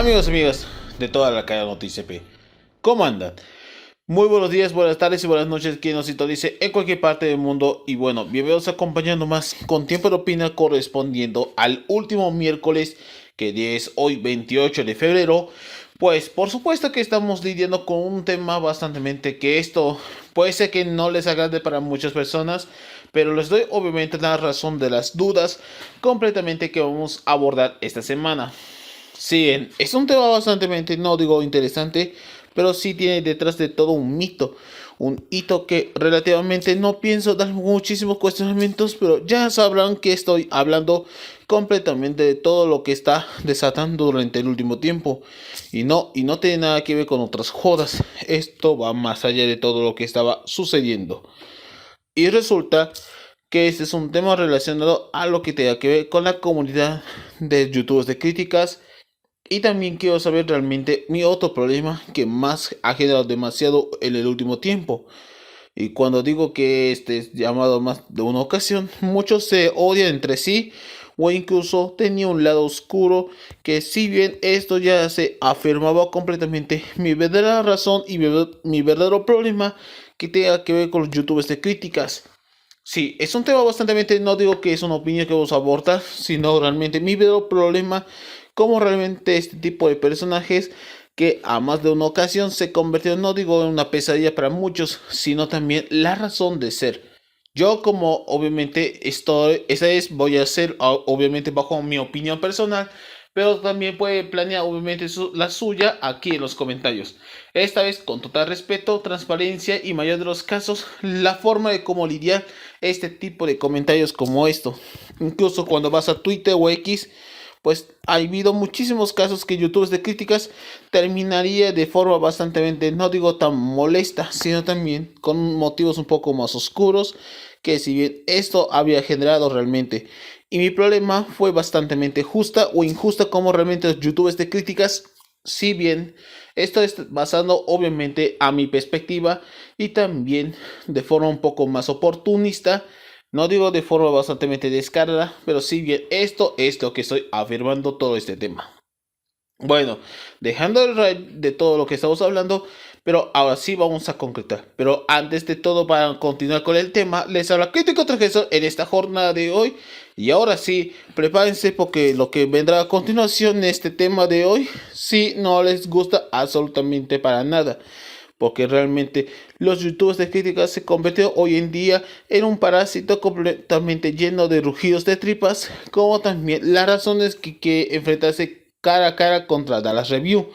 Amigos y amigas de toda la cadena Noticia P, ¿cómo andan? Muy buenos días, buenas tardes y buenas noches quien nos sintonice en cualquier parte del mundo. Y bueno, bienvenidos acompañando más con Tiempo de Opina correspondiendo al último miércoles, que es hoy 28 de febrero. Pues por supuesto que estamos lidiando con un tema bastante que esto puede ser que no les agrade para muchas personas, pero les doy obviamente la razón de las dudas completamente que vamos a abordar esta semana. Sí, es un tema bastante, no digo interesante, pero sí tiene detrás de todo un mito, un hito que relativamente no pienso dar muchísimos cuestionamientos, pero ya sabrán que estoy hablando completamente de todo lo que está desatando durante el último tiempo. Y no tiene nada que ver con otras jodas. Esto va más allá de todo lo que estaba sucediendo. Y resulta que este es un tema relacionado a lo que tenga que ver con la comunidad de youtubers de críticas. Y también quiero saber realmente mi otro problema que más ha generado demasiado en el último tiempo. Y cuando digo que este es llamado más de una ocasión, muchos se odian entre sí o incluso tenía un lado oscuro que si bien esto ya se afirmaba completamente, mi verdadera razón y mi verdadero problema que tenga que ver con los youtubers de críticas. Sí, es un tema bastante, no digo que es una opinión que vos aborda, sino realmente mi verdadero problema, como realmente este tipo de personajes que a más de una ocasión se convirtió, no digo en una pesadilla para muchos, sino también la razón de ser. Yo como obviamente estoy, esa es, voy a hacer obviamente bajo mi opinión personal, pero también puede planear obviamente la suya aquí en los comentarios. Esta vez con total respeto, transparencia y mayor de los casos, la forma de cómo lidiar este tipo de comentarios como esto. Incluso cuando vas a Twitter o X, pues ha habido muchísimos casos que youtubers de críticas terminaría de forma bastante, no digo tan molesta, sino también con motivos un poco más oscuros, que si bien esto había generado realmente. Y mi problema fue bastante justa o injusta como realmente los youtubers de críticas, si bien esto es basando obviamente a mi perspectiva y también de forma un poco más oportunista. No digo de forma bastante descarada, pero si bien esto es lo que estoy afirmando todo este tema. Bueno, dejando el rey de todo lo que estamos hablando, pero ahora sí vamos a concretar. Pero antes de todo, para continuar con el tema, les habla Crítico Transgresor en esta jornada de hoy. Y ahora sí, prepárense porque lo que vendrá a continuación en este tema de hoy, sí no les gusta absolutamente para nada. Porque realmente los youtubers de críticas se convirtió hoy en día en un parásito completamente lleno de rugidos de tripas, como también las razones que enfrentarse cara a cara contra Dallas Review.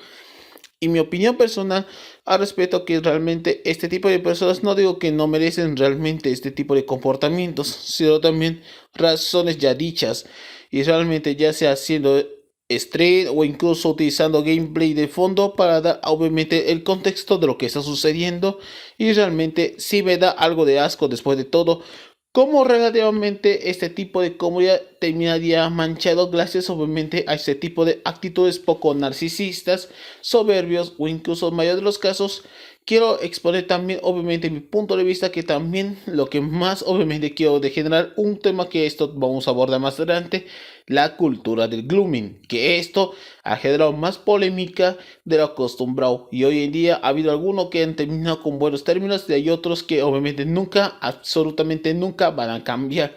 Y mi opinión personal al respecto que realmente este tipo de personas no digo que no merecen realmente este tipo de comportamientos, sino también razones ya dichas y realmente ya sea haciendo stream o incluso utilizando gameplay de fondo para dar obviamente el contexto de lo que está sucediendo y realmente sí me da algo de asco después de todo cómo relativamente este tipo de comunidad terminaría manchado gracias obviamente a este tipo de actitudes poco narcisistas, soberbios o incluso en mayor de los casos. Quiero exponer también obviamente mi punto de vista que también lo que más obviamente quiero de generar un tema que esto vamos a abordar más adelante, la cultura del glooming, que esto ha generado más polémica de lo acostumbrado y hoy en día ha habido algunos que han terminado con buenos términos y hay otros que obviamente nunca, absolutamente nunca van a cambiar.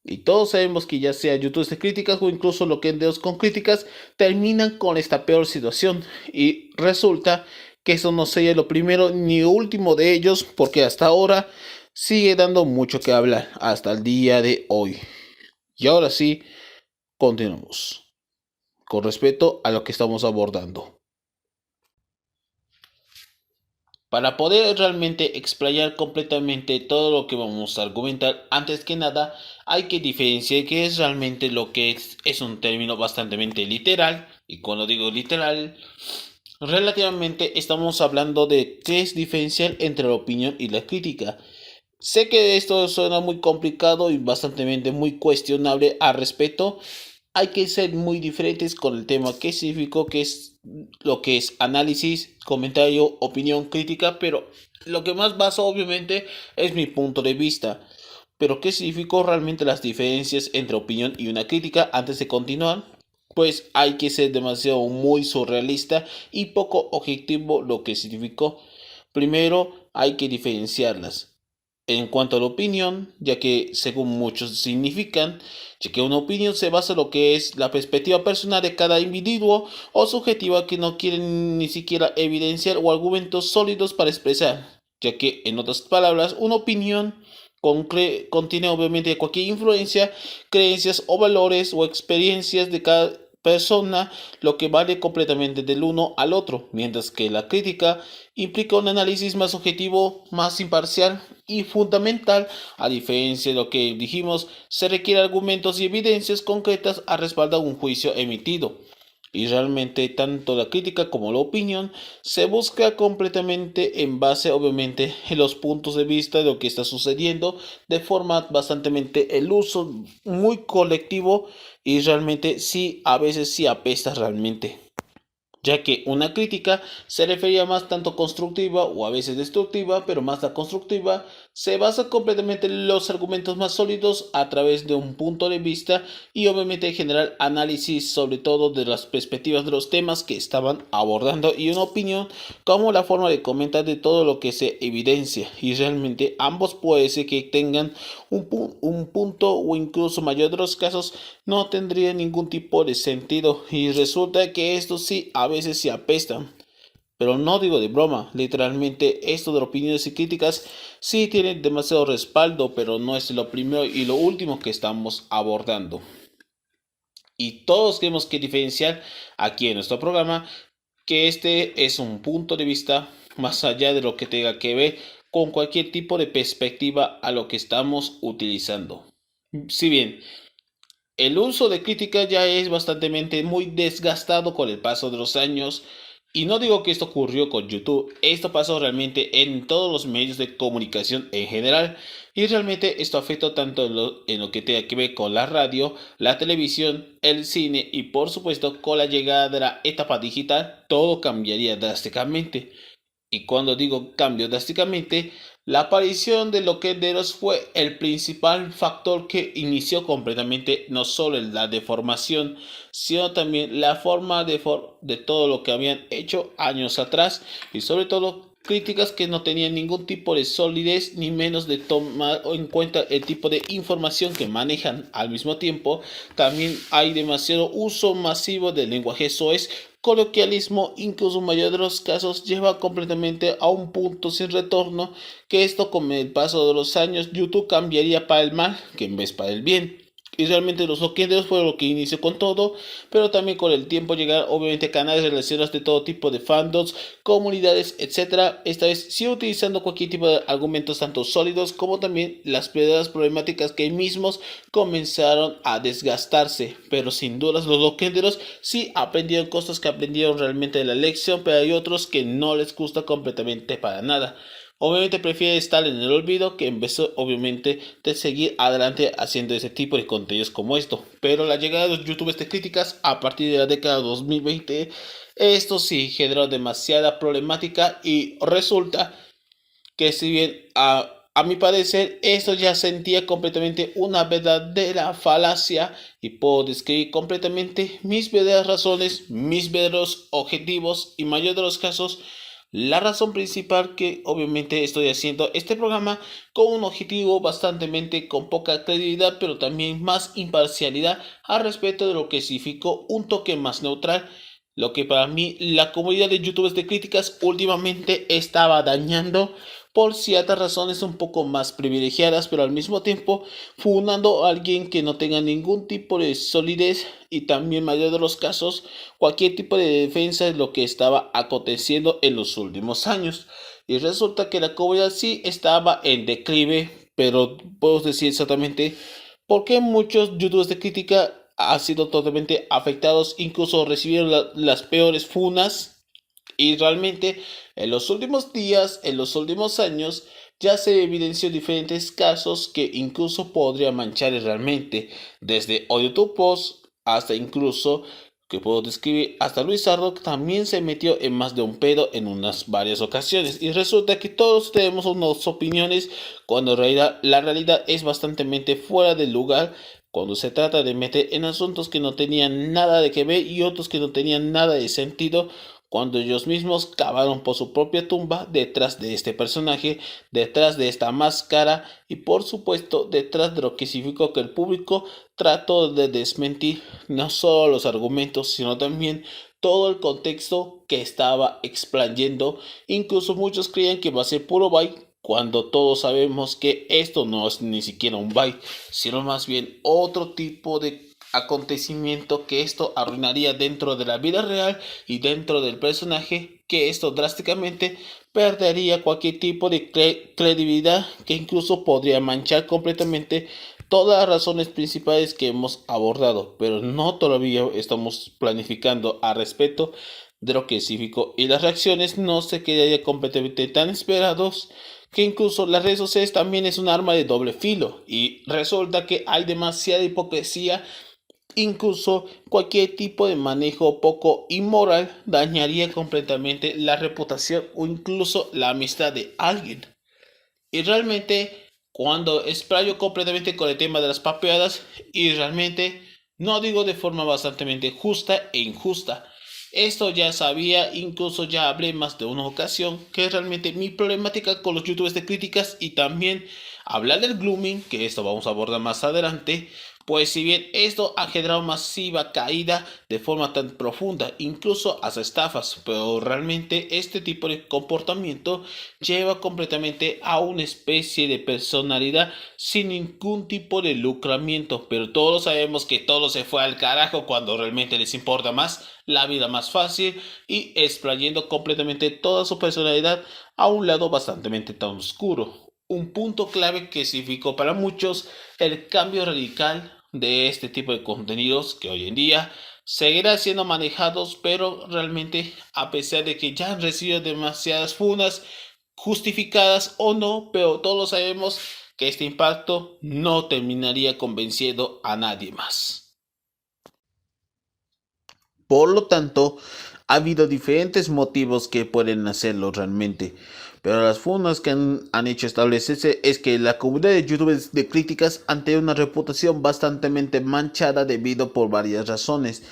Y todos sabemos que ya sea youtubers de críticas o incluso lo que en videos con críticas terminan con esta peor situación. Y resulta que eso no sería lo primero ni último de ellos porque hasta ahora sigue dando mucho que hablar hasta el día de hoy. Y ahora sí, continuamos con respecto a lo que estamos abordando. Para poder realmente explayar completamente todo lo que vamos a argumentar, antes que nada hay que diferenciar qué es realmente lo que es un término bastante literal. Y cuando digo literal, relativamente estamos hablando de qué es diferenciar entre la opinión y la crítica. Sé que esto suena muy complicado y bastante muy cuestionable al respecto. Hay que ser muy diferentes con el tema que significó, que es lo que es análisis, comentario, opinión, crítica, pero lo que más baso obviamente es mi punto de vista. Pero ¿qué significó realmente las diferencias entre opinión y una crítica antes de continuar? pues hay que ser demasiado muy surrealista y poco objetivo, lo que significó. Primero, hay que diferenciarlas. En cuanto a la opinión, ya que según muchos significan, ya que una opinión se basa en lo que es la perspectiva personal de cada individuo o subjetiva que no quieren ni siquiera evidenciar o argumentos sólidos para expresar, ya que en otras palabras, una opinión contiene obviamente cualquier influencia, creencias o valores o experiencias de cada persona, lo que vale completamente del uno al otro, mientras que la crítica implica un análisis más objetivo, más imparcial y fundamental. A diferencia de lo que dijimos, se requieren argumentos y evidencias concretas a respaldar un juicio emitido. Y realmente tanto la crítica como la opinión se busca completamente en base obviamente en los puntos de vista de lo que está sucediendo de forma bastante el uso muy colectivo, y realmente sí, a veces sí apesta realmente, ya que una crítica se refería más tanto constructiva o a veces destructiva, pero más la constructiva se basa completamente en los argumentos más sólidos a través de un punto de vista y obviamente generar análisis sobre todo de las perspectivas de los temas que estaban abordando, y una opinión como la forma de comentar de todo lo que se evidencia, y realmente ambos puede ser que tengan un punto o incluso mayor de los casos no tendría ningún tipo de sentido, y resulta que esto sí a veces se apestan. Pero no digo de broma, literalmente esto de opiniones y críticas sí tiene demasiado respaldo, pero no es lo primero y lo último que estamos abordando. Y todos tenemos que diferenciar aquí en nuestro programa que este es un punto de vista más allá de lo que tenga que ver con cualquier tipo de perspectiva a lo que estamos utilizando. Si bien el uso de crítica ya es bastante muy desgastado con el paso de los años. Y no digo que esto ocurrió con YouTube, esto pasó realmente en todos los medios de comunicación en general. Y realmente esto afectó tanto en lo que tenga que ver con la radio, la televisión, el cine y por supuesto con la llegada de la etapa digital, todo cambiaría drásticamente. Y cuando digo cambio drásticamente, la aparición de loquenderos fue el principal factor que inició completamente no solo la deformación, sino también la forma de todo lo que habían hecho años atrás, y sobre todo críticas que no tenían ningún tipo de solidez ni menos de tomar en cuenta el tipo de información que manejan. Al mismo tiempo, también hay demasiado uso masivo del lenguaje soez, coloquialismo, incluso en mayor de los casos lleva completamente a un punto sin retorno, que esto con el paso de los años YouTube cambiaría para el mal que en vez para el bien. Y realmente los loquenderos fue lo que inició con todo, pero también con el tiempo llegar obviamente canales relacionados de todo tipo de fandoms, comunidades, etcétera. Esta vez sí utilizando cualquier tipo de argumentos tanto sólidos como también las verdaderas problemáticas que mismos comenzaron a desgastarse. Pero sin dudas los loquenderos sí aprendieron cosas que aprendieron realmente de la lección, pero hay otros que no les gusta completamente para nada. Obviamente prefiere estar en el olvido que en vez obviamente de seguir adelante haciendo ese tipo de contenidos como esto. Pero la llegada de los youtubers de críticas a partir de la década 2020, esto sí generó demasiada problemática, y resulta que si bien a mi parecer esto ya sentía completamente una verdadera falacia, y puedo describir completamente mis verdaderas razones, mis verdaderos objetivos y mayor de los casos la razón principal que obviamente estoy haciendo este programa con un objetivo bastante con poca credibilidad, pero también más imparcialidad al respecto de lo que significó un toque más neutral, lo que para mí la comunidad de youtubers de críticas últimamente estaba dañando por ciertas razones un poco más privilegiadas, pero al mismo tiempo fundando a alguien que no tenga ningún tipo de solidez, y también mayor de los casos cualquier tipo de defensa de lo que estaba aconteciendo en los últimos años. Y resulta que la comunidad sí estaba en declive, pero puedo decir exactamente por qué muchos youtubers de crítica han sido totalmente afectados, incluso recibieron las peores funas. Y realmente en los últimos días, en los últimos años, ya se evidenció diferentes casos que incluso podría manchar realmente, desde YouTube Post hasta incluso, que puedo describir, hasta Luis Sardo también se metió en más de un pedo en unas varias ocasiones. Y resulta que todos tenemos unas opiniones cuando en realidad la realidad es bastante fuera del lugar, cuando se trata de meter en asuntos que no tenían nada de que ver y otros que no tenían nada de sentido, cuando ellos mismos cavaron por su propia tumba detrás de este personaje, detrás de esta máscara y por supuesto detrás de lo que significó que el público trató de desmentir no solo los argumentos, sino también todo el contexto que estaba explayando. Incluso muchos creían que va a ser puro bait, cuando todos sabemos que esto no es ni siquiera un bait, sino más bien otro tipo de acontecimiento que esto arruinaría dentro de la vida real y dentro del personaje, que esto drásticamente perdería cualquier tipo de credibilidad, que incluso podría manchar completamente todas las razones principales que hemos abordado, pero no todavía estamos planificando al respecto de lo que significó y las reacciones no se quedarían completamente tan esperados, que incluso las redes sociales también es un arma de doble filo y resulta que hay demasiada hipocresía. Incluso cualquier tipo de manejo poco inmoral dañaría completamente la reputación o incluso la amistad de alguien. Y realmente, cuando explayo completamente con el tema de las papeadas, y realmente no digo de forma bastante justa e injusta. Esto ya sabía, incluso ya hablé más de una ocasión, que es realmente mi problemática con los youtubers de críticas y también hablar del glooming, que esto vamos a abordar más adelante. Pues si bien esto ha generado masiva caída de forma tan profunda, incluso hasta estafas, pero realmente este tipo de comportamiento lleva completamente a una especie de personalidad sin ningún tipo de lucramiento, pero todos sabemos que todo se fue al carajo cuando realmente les importa más la vida más fácil y explayendo completamente toda su personalidad a un lado bastante tan oscuro. Un punto clave que significó para muchos el cambio radical de este tipo de contenidos que hoy en día seguirán siendo manejados, pero realmente a pesar de que ya han recibido demasiadas funas, justificadas o no, pero todos sabemos que este impacto no terminaría convenciendo a nadie más. Por lo tanto, ha habido diferentes motivos que pueden hacerlo realmente. Pero las formas que han hecho establecerse es que la comunidad de youtubers de críticas han tenido una reputación bastante manchada debido por varias razones.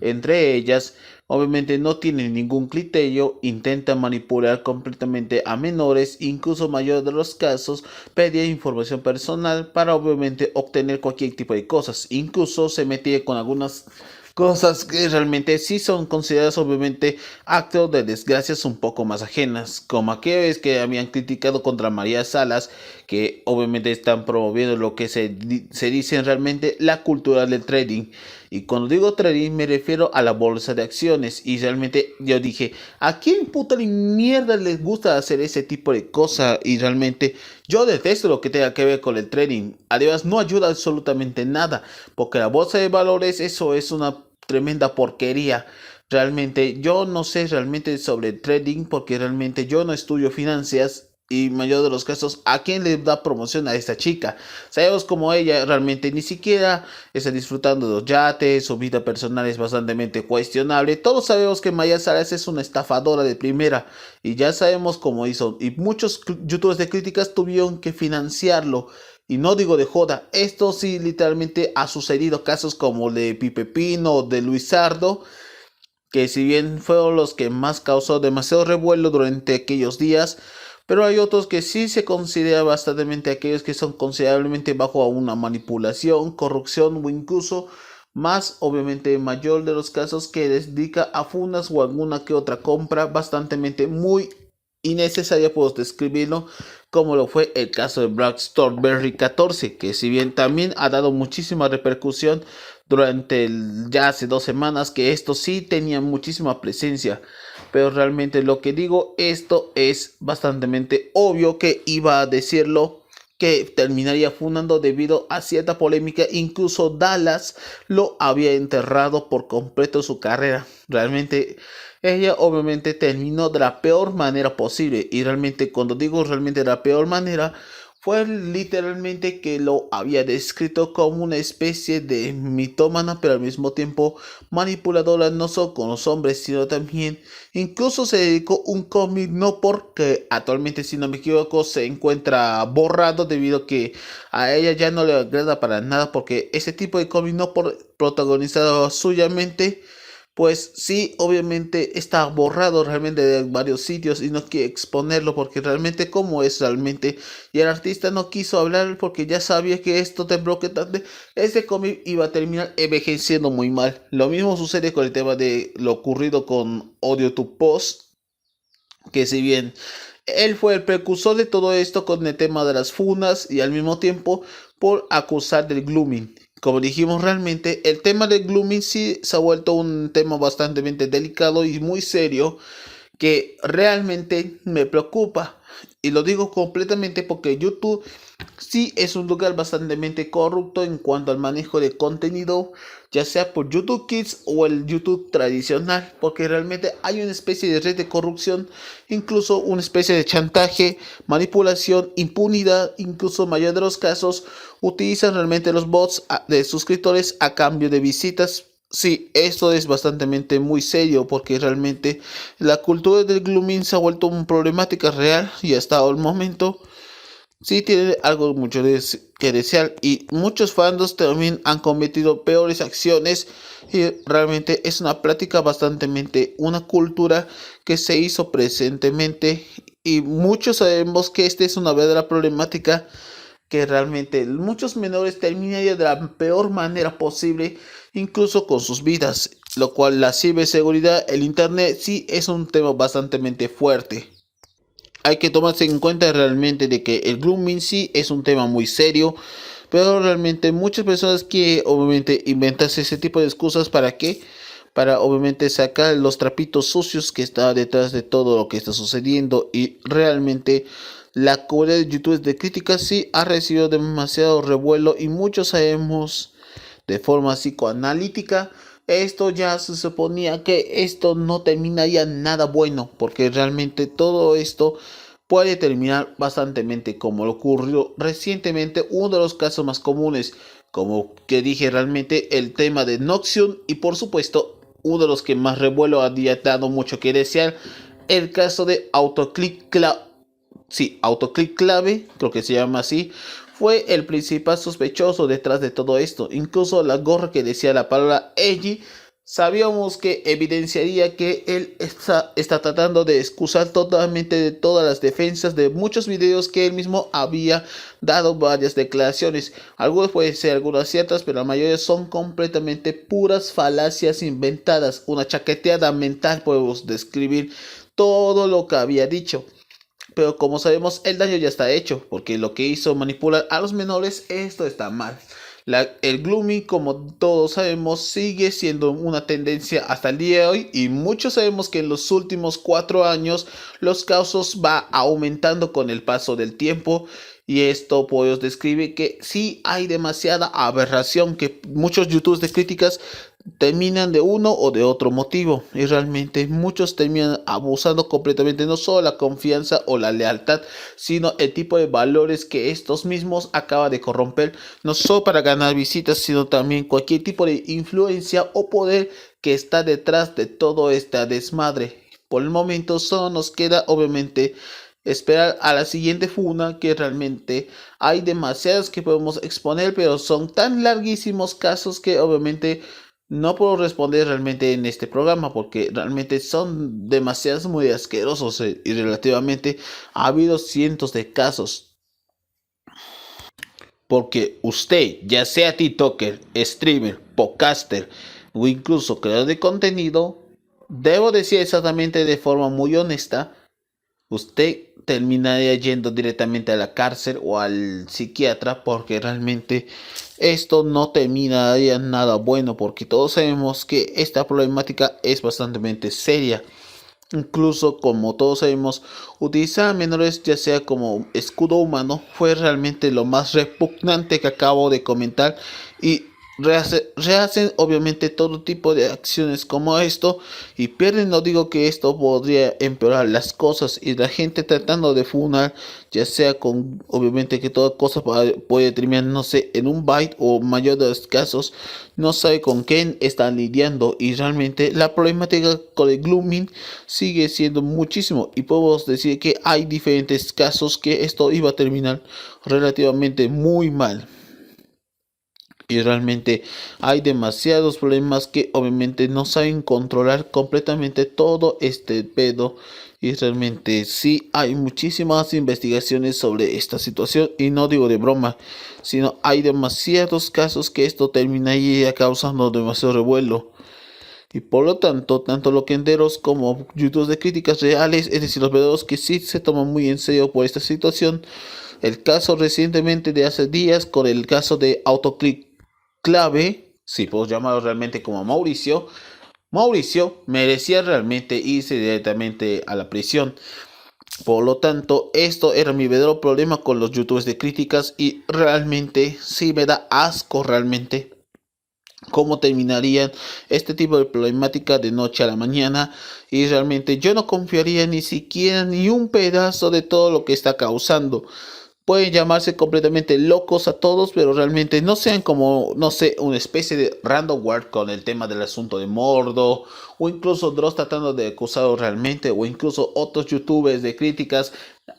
Entre ellas, obviamente no tienen ningún criterio, intentan manipular completamente a menores, incluso mayor de los casos, pedían información personal para obviamente obtener cualquier tipo de cosas. Incluso se metía con algunas cosas que realmente sí son consideradas obviamente actos de desgracias un poco más ajenas, como aquellos que habían criticado contra María Salas, que obviamente están promoviendo lo que se dice realmente la cultura del trading. Y cuando digo trading me refiero a la bolsa de acciones. Y realmente yo dije, ¿a quién puta de mierda les gusta hacer ese tipo de cosas? Y realmente yo detesto lo que tenga que ver con el trading. Además no ayuda absolutamente nada, porque la bolsa de valores eso es una tremenda porquería. Realmente yo no sé realmente sobre trading, porque realmente yo no estudio finanzas. Y mayor de los casos, ¿a quién le da promoción a esta chica? Sabemos como ella realmente ni siquiera está disfrutando de los yates, su vida personal es bastante cuestionable. Todos sabemos que Maya Salas es una estafadora de primera y ya sabemos cómo hizo. Y muchos youtubers de críticas tuvieron que financiarlo. Y no digo de joda, esto sí literalmente ha sucedido casos como el de Pipe Pino o de Luis Sardo, que si bien fueron los que más causó demasiado revuelo durante aquellos días, pero hay otros que sí se considera bastante aquellos que son considerablemente bajo una manipulación, corrupción o incluso más obviamente mayor de los casos que les dedica a funas o alguna que otra compra bastante muy innecesaria, puedo describirlo, como lo fue el caso de Black Strawberry 14, que si bien también ha dado muchísima repercusión durante ya hace 2 semanas, que esto sí tenía muchísima presencia, pero realmente lo que digo, esto es bastante obvio que iba a decirlo, que terminaría fundando debido a cierta polémica. Incluso Dallas lo había enterrado por completo su carrera. Realmente ella obviamente terminó de la peor manera posible, y realmente cuando digo realmente de la peor manera fue literalmente que lo había descrito como una especie de mitómana, pero al mismo tiempo manipuladora, no solo con los hombres, sino también incluso se dedicó un cómic, no porque actualmente, si no me equivoco, se encuentra borrado debido a que a ella ya no le agrada para nada, porque ese tipo de cómic no protagonizado suyamente, pues sí, obviamente está borrado realmente de varios sitios y no quiere exponerlo porque realmente como es realmente. Y el artista no quiso hablar porque ya sabía que esto de Broken Tante, este cómic iba a terminar envejeciendo muy mal. Lo mismo sucede con el tema de lo ocurrido con Audio to Post, que si bien él fue el precursor de todo esto con el tema de las funas y al mismo tiempo por acusar del glooming. Como dijimos, realmente el tema del glooming sí se ha vuelto un tema bastante delicado y muy serio que realmente me preocupa. Y lo digo completamente porque YouTube sí es un lugar bastante corrupto en cuanto al manejo de contenido, ya sea por YouTube Kids o el YouTube tradicional, porque realmente hay una especie de red de corrupción, incluso una especie de chantaje, manipulación, impunidad, incluso mayor de los casos utilizan realmente los bots de suscriptores a cambio de visitas. Sí, esto es bastante muy serio porque realmente la cultura del glooming se ha vuelto una problemática real y hasta el momento sí tiene algo mucho que desear y muchos fandoms también han cometido peores acciones y realmente es una práctica bastante una cultura que se hizo presentemente y muchos sabemos que esta es una verdadera problemática que realmente muchos menores terminarían de la peor manera posible, incluso con sus vidas, lo cual la ciberseguridad, el internet sí es un tema bastante fuerte. Hay que tomarse en cuenta realmente de que el grooming sí es un tema muy serio, pero realmente muchas personas que obviamente inventarse ese tipo de excusas para qué, para obviamente sacar los trapitos sucios que está detrás de todo lo que está sucediendo y realmente la comunidad de youtubers de críticas sí ha recibido demasiado revuelo y muchos sabemos de forma psicoanalítica esto ya se suponía que esto no terminaría nada bueno porque realmente todo esto puede terminar bastante como lo ocurrió recientemente uno de los casos más comunes como que dije realmente el tema de Noxion y por supuesto uno de los que más revuelo había dado mucho que desear el caso de Autoclick Clave, creo que se llama así, fue el principal sospechoso detrás de todo esto. Incluso la gorra que decía la palabra Eiji, sabíamos que evidenciaría que él está tratando de excusar totalmente de todas las defensas de muchos videos que él mismo había dado varias declaraciones. Algunos pueden ser algunas ciertas, pero la mayoría son completamente puras falacias inventadas. Una chaqueteada mental podemos describir todo lo que había dicho. Pero como sabemos, el daño ya está hecho, porque lo que hizo manipular a los menores, esto está mal. El Gloomy, como todos sabemos, sigue siendo una tendencia hasta el día de hoy y muchos sabemos que en los últimos 4 años los casos va aumentando con el paso del tiempo y esto pues describe que sí hay demasiada aberración que muchos youtubers de críticas terminan de uno o de otro motivo y realmente muchos terminan abusando completamente no solo la confianza o la lealtad sino el tipo de valores que estos mismos acaban de corromper no solo para ganar visitas sino también cualquier tipo de influencia o poder que está detrás de todo este desmadre. Por el momento solo nos queda obviamente esperar a la siguiente funa que realmente hay demasiadas que podemos exponer pero son tan larguísimos casos que obviamente no puedo responder realmente en este programa porque realmente son demasiados muy asquerosos y relativamente ha habido cientos de casos. Porque usted, ya sea TikToker, streamer, podcaster o incluso creador de contenido, debo decir exactamente de forma muy honesta, usted terminaría yendo directamente a la cárcel o al psiquiatra porque realmente esto no terminaría nada bueno porque todos sabemos que esta problemática es bastante seria. Incluso como todos sabemos, utilizar a menores ya sea como escudo humano fue realmente lo más repugnante que acabo de comentar y rehacen obviamente todo tipo de acciones como esto y pierden. No digo que esto podría empeorar las cosas y la gente tratando de funar, ya sea con obviamente que toda cosa puede terminar, no sé, en un byte o mayor de los casos, no sabe con quién están lidiando y realmente la problemática con el glooming sigue siendo muchísimo y podemos decir que hay diferentes casos que esto iba a terminar relativamente muy mal. Y realmente hay demasiados problemas que obviamente no saben controlar completamente todo este pedo. Y realmente sí hay muchísimas investigaciones sobre esta situación. Y no digo de broma, sino hay demasiados casos que esto terminaría causando demasiado revuelo. Y por lo tanto, tanto loquenderos como youtubers de críticas reales, es decir, los verdaderos que sí se toman muy en serio por esta situación. El caso recientemente de hace días con el caso de Autoclick Clave, si puedo llamarlo realmente como Mauricio. Mauricio merecía realmente irse directamente a la prisión. Por lo tanto, esto era mi verdadero problema con los youtubers de críticas y realmente sí me da asco realmente cómo terminarían este tipo de problemática de noche a la mañana y realmente yo no confiaría ni siquiera ni un pedazo de todo lo que está causando. Pueden llamarse completamente locos a todos, pero realmente no sean como, no sé, una especie de randomware con el tema del asunto de Mordo, o incluso Dross tratando de acusarlo realmente, o incluso otros youtubers de críticas,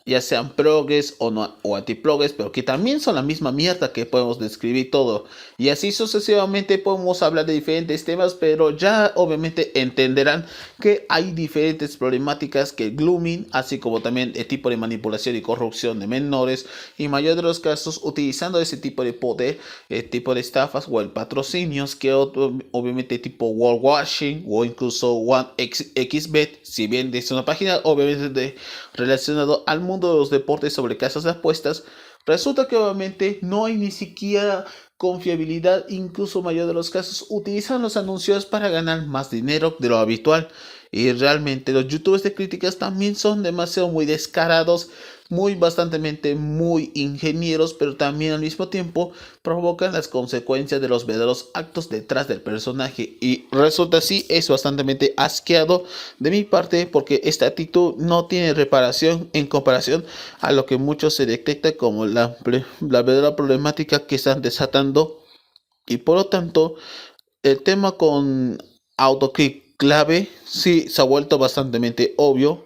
ya sean progres o, no, o antiprogres, pero que también son la misma mierda que podemos describir todo. Y así sucesivamente podemos hablar de diferentes temas, pero ya obviamente entenderán que hay diferentes problemáticas que el glooming, así como también el tipo de manipulación y corrupción de menores, y mayor de los casos utilizando ese tipo de poder, el tipo de estafas o el patrocinios que obviamente tipo world washing o incluso OneXBet, si bien es una página obviamente relacionado al mundo de los deportes sobre casas de apuestas, resulta que obviamente no hay ni siquiera confiabilidad, incluso mayor de los casos utilizan los anuncios para ganar más dinero de lo habitual. Y realmente los youtubers de críticas también son demasiado muy descarados, muy bastantemente muy ingenieros, pero también al mismo tiempo provocan las consecuencias de los verdaderos actos detrás del personaje. Y resulta así, es bastante asqueado de mi parte porque esta actitud no tiene reparación en comparación a lo que muchos se detecta como la verdadera problemática que están desatando. Y por lo tanto, el tema con AutoClick Clave sí se ha vuelto bastante obvio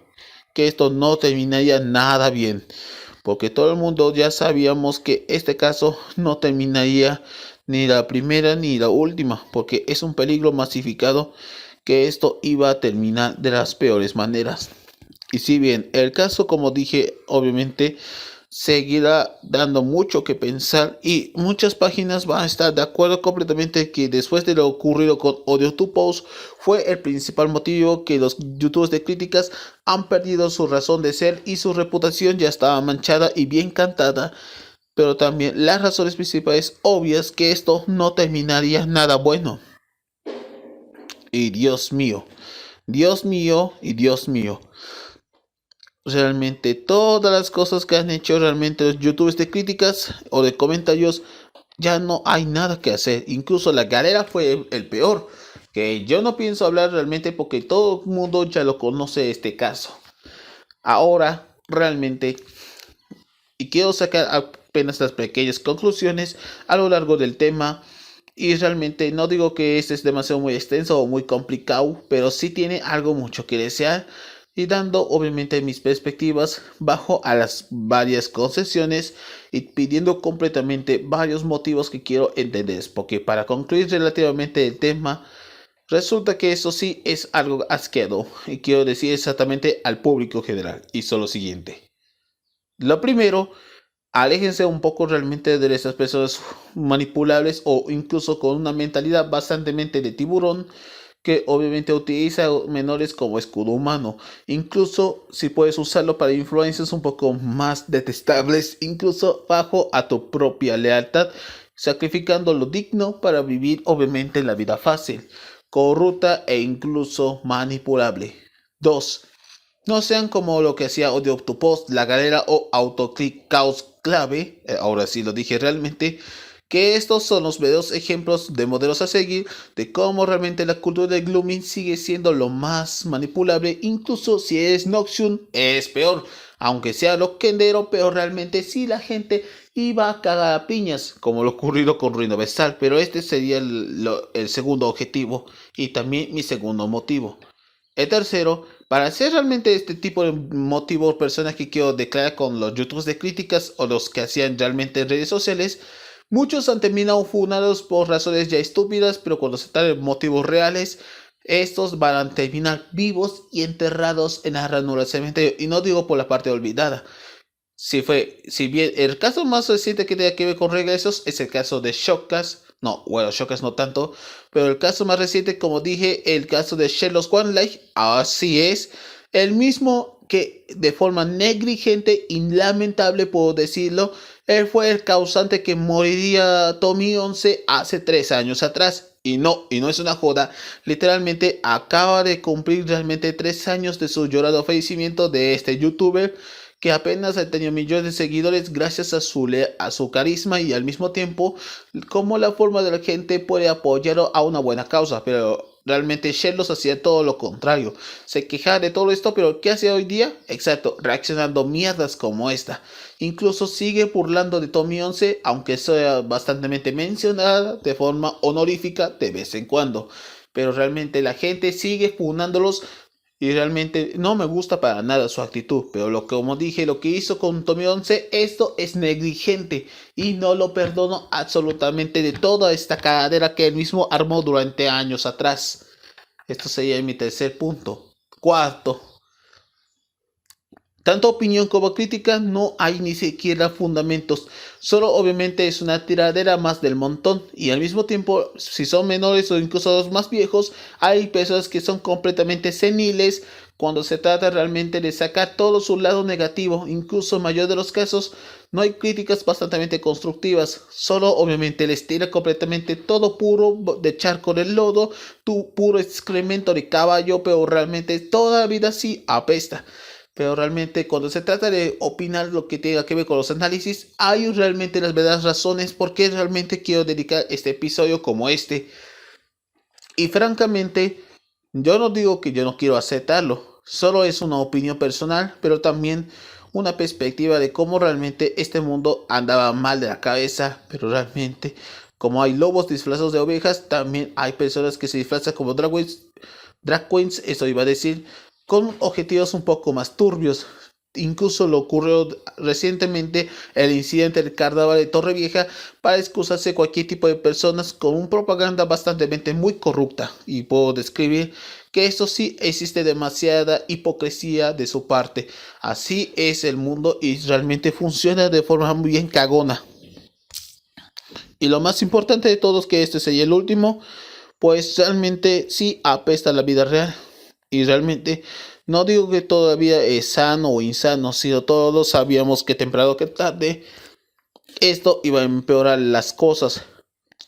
que esto no terminaría nada bien, porque todo el mundo ya sabíamos que este caso no terminaría ni la primera ni la última, porque es un peligro masificado que esto iba a terminar de las peores maneras. Y si bien el caso, como dije, obviamente seguirá dando mucho que pensar y muchas páginas van a estar de acuerdo completamente que después de lo ocurrido con Audio 2 Post fue el principal motivo que los youtubers de críticas han perdido su razón de ser y su reputación ya estaba manchada y bien cantada, pero también las razones principales obvias que esto no terminaría nada bueno. Y Dios mío y Dios mío. Realmente todas las cosas que han hecho realmente los youtubers de críticas o de comentarios, ya no hay nada que hacer. Incluso la galera fue el peor, que yo no pienso hablar realmente porque todo el mundo ya lo conoce este caso. Ahora realmente, y quiero sacar apenas las pequeñas conclusiones a lo largo del tema. Y realmente no digo que este es demasiado muy extenso o muy complicado, pero sí tiene algo mucho que desear. Y dando obviamente mis perspectivas bajo a las varias concesiones y pidiendo completamente varios motivos que quiero entender. Porque para concluir relativamente el tema, resulta que eso sí es algo asqueado. Y quiero decir exactamente al público general. Hizo lo siguiente. Lo primero, aléjense un poco realmente de esas personas manipulables o incluso con una mentalidad bastante de tiburón que obviamente utiliza menores como escudo humano. Incluso si puedes usarlo para influencias un poco más detestables, incluso bajo a tu propia lealtad, sacrificando lo digno para vivir obviamente la vida fácil, corrupta e incluso manipulable. 2. No sean como lo que hacía Audio Post, la galera o Autoclick Caos Clave, ahora sí lo dije realmente, que estos son los verdaderos ejemplos de modelos a seguir de cómo realmente la cultura del grooming sigue siendo lo más manipulable. Incluso si es Noxium es peor, aunque sea loquendero, pero realmente sí la gente iba a cagar a piñas, como lo ocurrido con Ruino Vestal. Pero este sería el segundo objetivo y también mi segundo motivo. El tercero, para hacer realmente este tipo de motivos, personas que quiero declarar con los youtubers de críticas o los que hacían realmente redes sociales, muchos han terminado funados por razones ya estúpidas, pero cuando se trata de motivos reales, estos van a terminar vivos y enterrados en la ranura del cementerio. Y no digo por la parte olvidada. Si bien el caso más reciente que tiene que ver con regresos es el caso de Shockcast. No, bueno, Shockcast no tanto. Pero el caso más reciente, como dije, el caso de Sherlock One Life. Así es. El mismo que de forma negligente y lamentable, puedo decirlo, él fue el causante que moriría Tommy 11 hace 3 años atrás. Y no es una joda. Literalmente acaba de cumplir realmente 3 años de su llorado fallecimiento de este youtuber que apenas ha tenido millones de seguidores gracias a su carisma y al mismo tiempo como la forma de la gente puede apoyar a una buena causa. Pero realmente Sherlock hacía todo lo contrario. Se quejaba de todo esto, pero ¿qué hace hoy día? Exacto, reaccionando mierdas como esta. Incluso sigue burlando de Tommy 11, aunque sea bastante mencionada de forma honorífica de vez en cuando. Pero realmente la gente sigue funándolos y realmente no me gusta para nada su actitud. Pero como dije, lo que hizo con Tommy 11, esto es negligente. Y no lo perdono absolutamente de toda esta cagadera que él mismo armó durante años atrás. Esto sería mi tercer punto. Cuarto, tanto opinión como crítica no hay ni siquiera fundamentos, solo obviamente es una tiradera más del montón y al mismo tiempo si son menores o incluso los más viejos hay personas que son completamente seniles cuando se trata realmente de sacar todo su lado negativo, incluso en mayor de los casos no hay críticas bastante constructivas, solo obviamente les tira completamente todo puro de charco del lodo, tu puro excremento de caballo, pero realmente toda la vida sí apesta. Pero realmente cuando se trata de opinar lo que tenga que ver con los análisis, hay realmente las verdaderas razones por qué realmente quiero dedicar este episodio como este. Y francamente, yo no digo que yo no quiero aceptarlo, solo es una opinión personal, pero también una perspectiva de cómo realmente este mundo andaba mal de la cabeza, pero realmente como hay lobos disfrazados de ovejas, también hay personas que se disfrazan como drag queens, eso iba a decir, con objetivos un poco más turbios. Incluso lo ocurrió recientemente el incidente del carnaval de Torrevieja para excusarse cualquier tipo de personas con una propaganda bastante muy corrupta. Y puedo describir que esto sí existe demasiada hipocresía de su parte. Así es el mundo y realmente funciona de forma muy bien cagona. Y lo más importante de todo es que este sería el último, pues realmente sí apesta la vida real. Y realmente no digo que todavía es sano o insano, sino todos sabíamos que temprano que tarde esto iba a empeorar las cosas.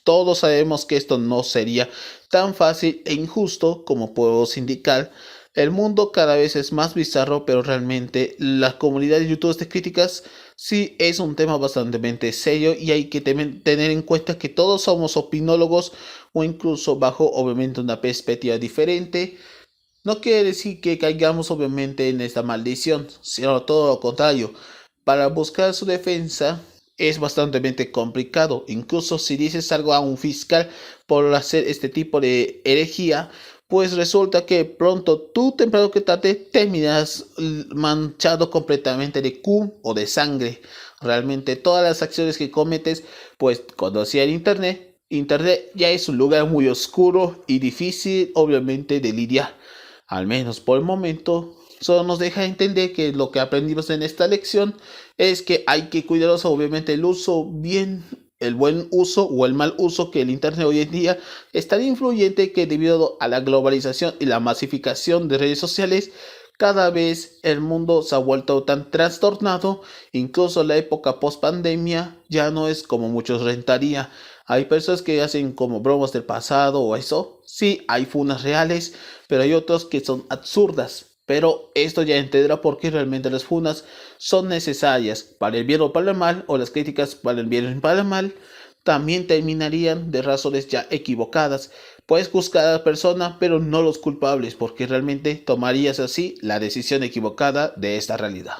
Todos sabemos que esto no sería tan fácil e injusto como puedo indicar. El mundo cada vez es más bizarro, pero realmente la comunidad de youtubers de críticas sí es un tema bastante serio y hay que tener en cuenta que todos somos opinólogos o incluso bajo obviamente una perspectiva diferente. No quiere decir que caigamos obviamente en esta maldición, sino todo lo contrario. Para buscar su defensa es bastante complicado. Incluso si dices algo a un fiscal por hacer este tipo de herejía, pues resulta que pronto tú temprano que tarde terminas manchado completamente de Q o de sangre. Realmente todas las acciones que cometes, pues cuando hacía el Internet ya es un lugar muy oscuro y difícil obviamente de lidiar. Al menos por el momento, solo nos deja entender que lo que aprendimos en esta lección es que hay que cuidaros obviamente el uso bien, el buen uso o el mal uso que el internet hoy en día es tan influyente que debido a la globalización y la masificación de redes sociales, cada vez el mundo se ha vuelto tan trastornado, incluso la época post pandemia ya no es como muchos rentaría. Hay personas que hacen como bromas del pasado o eso. Sí, hay funas reales, pero hay otros que son absurdas. Pero esto ya entenderá por qué realmente las funas son necesarias para el bien o para el mal, o las críticas para el bien o para el mal. también terminarían de razones ya equivocadas. Puedes juzgar a la persona, pero no los culpables, porque realmente tomarías así la decisión equivocada de esta realidad.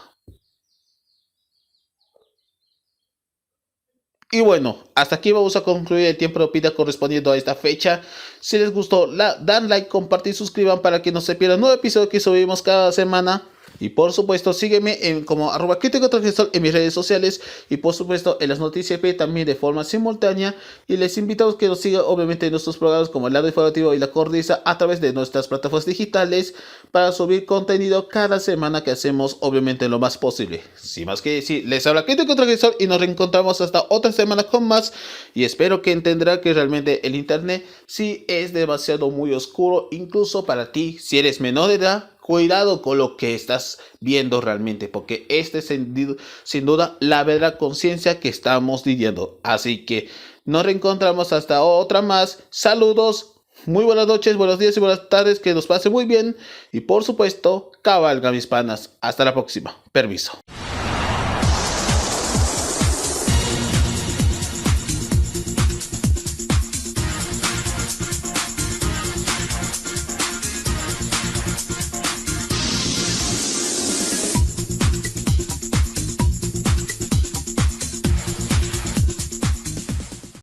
Y bueno, hasta aquí vamos a concluir el tiempo de opina correspondiendo a esta fecha. Si les gustó, dan like, compartir, suscriban para que no se pierdan nuevo episodio que subimos cada semana. Y por supuesto, sígueme como @crítico transgresor en mis redes sociales. Y por supuesto, en las noticias P también de forma simultánea. Y les invitamos que nos sigan obviamente en nuestros programas como el lado informativo y la cornisa a través de nuestras plataformas digitales para subir contenido cada semana que hacemos obviamente lo más posible. Sin más que decir, les habla Crítico Transgresor y nos reencontramos hasta otra semana con más. Y espero que entenderá que realmente el internet sí es demasiado muy oscuro, incluso para ti si eres menor de edad. Cuidado con lo que estás viendo realmente, porque este es sin duda la verdadera conciencia que estamos viviendo. Así que nos reencontramos hasta otra más. Saludos, muy buenas noches, buenos días y buenas tardes, que nos pase muy bien. Y por supuesto, cabalga mis panas. Hasta la próxima. Permiso.